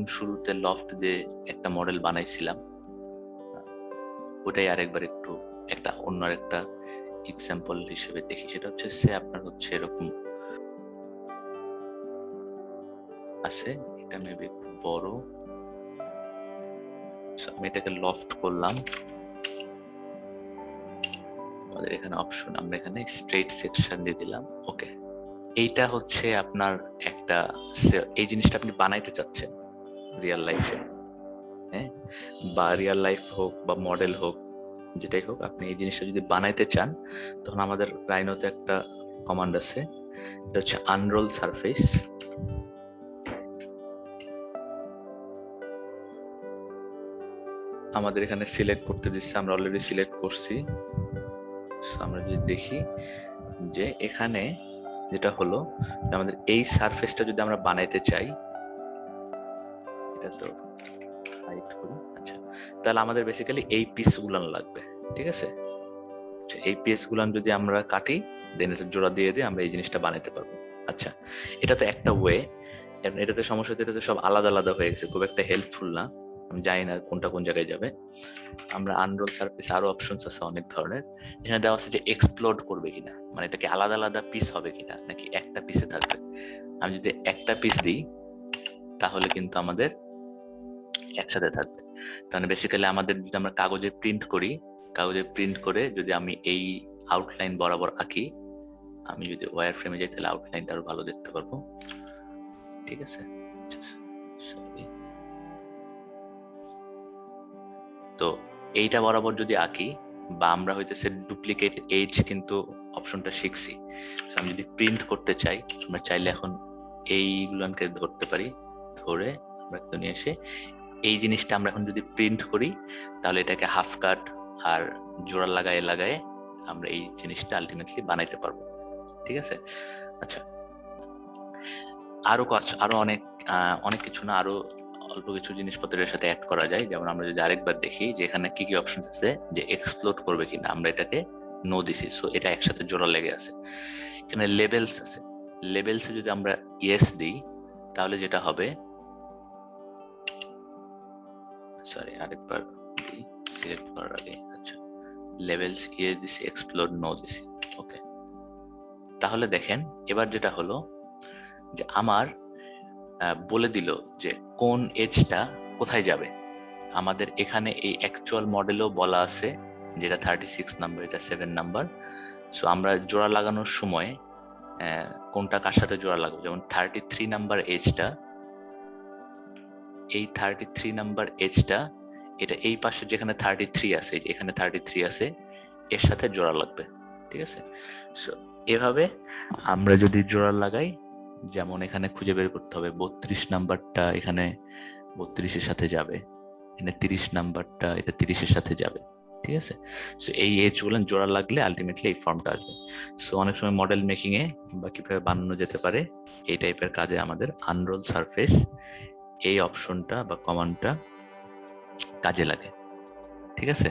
একদম শুরুতে লফট দিয়ে একটা মডেল বানাইছিলাম, ওটাই আরেকবার একটু একটা অন্য একটা এক্সাম্পল হিসেবে দেখি। সেটা হচ্ছে আপনার হচ্ছে এরকম আছে, এটা মেবি একটু বড়, আমি এটাকে লফট করলাম। আমাদের এখানে অপশন, আমরা এখানে স্ট্রেট সেকশন দিয়ে দিলাম। ওকে, এইটা হচ্ছে আপনার একটা, এই জিনিসটা আপনি বানাইতে চাচ্ছেন রিয়েল লাইফে, হ্যাঁ, বা রিয়েল লাইফ হোক বা মডেল হোক, যেটাই হোক, আপনি এই জিনিসটা যদি বানাইতে চান, তখন আমাদের রাইনোতে একটা কমান্ড আছে, এটা হচ্ছে আনরোল সারফেস। আমাদের এখানে সিলেক্ট করতে দিচ্ছে, আমরা অলরেডি সিলেক্ট করছি। আমরা যদি দেখি যে এখানে যেটা হলো, আমাদের এই সারফেসটা যদি আমরা বানাইতে চাই, এটা তো হাইড করি, আচ্ছা, তাহলে আমাদের বেসিক্যালি এই পিস গুলান লাগবে, ঠিক আছে। এই পিস গুলান যদি আমরা কাটি, দেন এটা জোড়া দিয়ে দিয়ে আমরা এই জিনিসটা বানাইতে পারবো। আচ্ছা, এটা তো একটা ওয়ে। এটাতে সমস্যা হচ্ছে, এটাতে সব আলাদা আলাদা হয়ে গেছে, খুব একটা হেল্পফুল না, আমি জানি না কোনটা কোন জায়গায় যাবে। আমরা আনরোল সারফেস, আরো অপশনস আছে অনেক ধরনের, এখানে দেওয়া আছে যে এক্সপ্লোড করবে কিনা, মানে এটাকে আলাদা আলাদা পিস হবে কিনা, নাকি একটা পিসে থাকবে। আমি যদি একটা পিস দিই, তাহলে কিন্তু আমাদের একসাথে থাকবে। তাহলে বেসিক্যালি আমাদের যদি আমরা কাগজে প্রিন্ট করি, কাগজে প্রিন্ট করে যদি আমি এই আউটলাইন বরাবর আঁকি, আমি যদি ওয়্যার ফ্রেমে যাই, তাহলে আউটলাইনটা আরো ভালো দেখতে পারবো, ঠিক আছে। তো এইটা বরাবর যদি আঁকি, বা আমরা হইতেছে ডুপ্লিকেট এজ কিন্তু অপশনটা শিখছি, আমি যদি প্রিন্ট করতে চাই, আমরা চাইলে এখন এইগুলোকে ধরতে পারি, ধরে আমরা একটু নিয়ে এসে এই জিনিসটা আমরা এখন যদি প্রিন্ট করি, তাহলে এটাকে হাফ কাট আর জোড়া লাগায় লাগায় আমরা এই জিনিসটা আলটিমেটলি বানাইতে পারবো, ঠিক আছে। আচ্ছা, আরো আরো অনেক কিছু না, আরো অল্প কিছু জিনিসপত্রের সাথে অ্যাড করা যায়। যেমন আমরা যদি আরেকবার দেখি যে এখানে কি কি অপশন আছে, যে এক্সপ্লোড করবে কিনা, আমরা এটাকে নো দিছি, সো এটা একসাথে জোড়া লেগে আছে। এখানে লেবেলস আছে, লেবেলসে যদি আমরা ইয়েস দিই, তাহলে যেটা হবে, সরি আরেকবার দিই সিলেক্ট করার আগে, আচ্ছা, লেবেলস ইয়েস দিছি, এক্সপ্লোড নো দিছি, ওকে। তাহলে দেখেন এবার যেটা হলো, যে আমার বলে দিল যে কোন এজটা কোথায় যাবে। আমাদের এখানে এই অ্যাকচুয়াল মডেলও বলা আছে, যেটা 36 নাম্বার, এটা 7 নাম্বার। সো আমরা জোড়া লাগানোর সময় কোনটা কার সাথে জোড়া লাগবে, যেমন 33 নাম্বার এজটা, এই 33 নাম্বার এজটা, এটা এই পাশে যেখানে 33 আছে, এখানে 33 আছে, এর সাথে জোড়া লাগবে, ঠিক আছে। সো এভাবে আমরা যদি জোড়া লাগাই, যেমন এখানে খুঁজে বের করতে হবে 32 নাম্বারটা এখানে 32-এর সাথে যাবে, এখানে 30 নাম্বারটা এটা 30-এর সাথে যাবে, ঠিক আছে। সো এই এজ গুলো জোড়া লাগলে আলটিমেটলি এই ফর্মটা আসবে। সো অনেক সময় মডেল মেকিং এ বা কিভাবে বানানো যেতে পারে, এই টাইপের কাজে আমাদের আনরোল সারফেস এই অপশনটা বা কমান্ডটা কাজে লাগে, ঠিক আছে।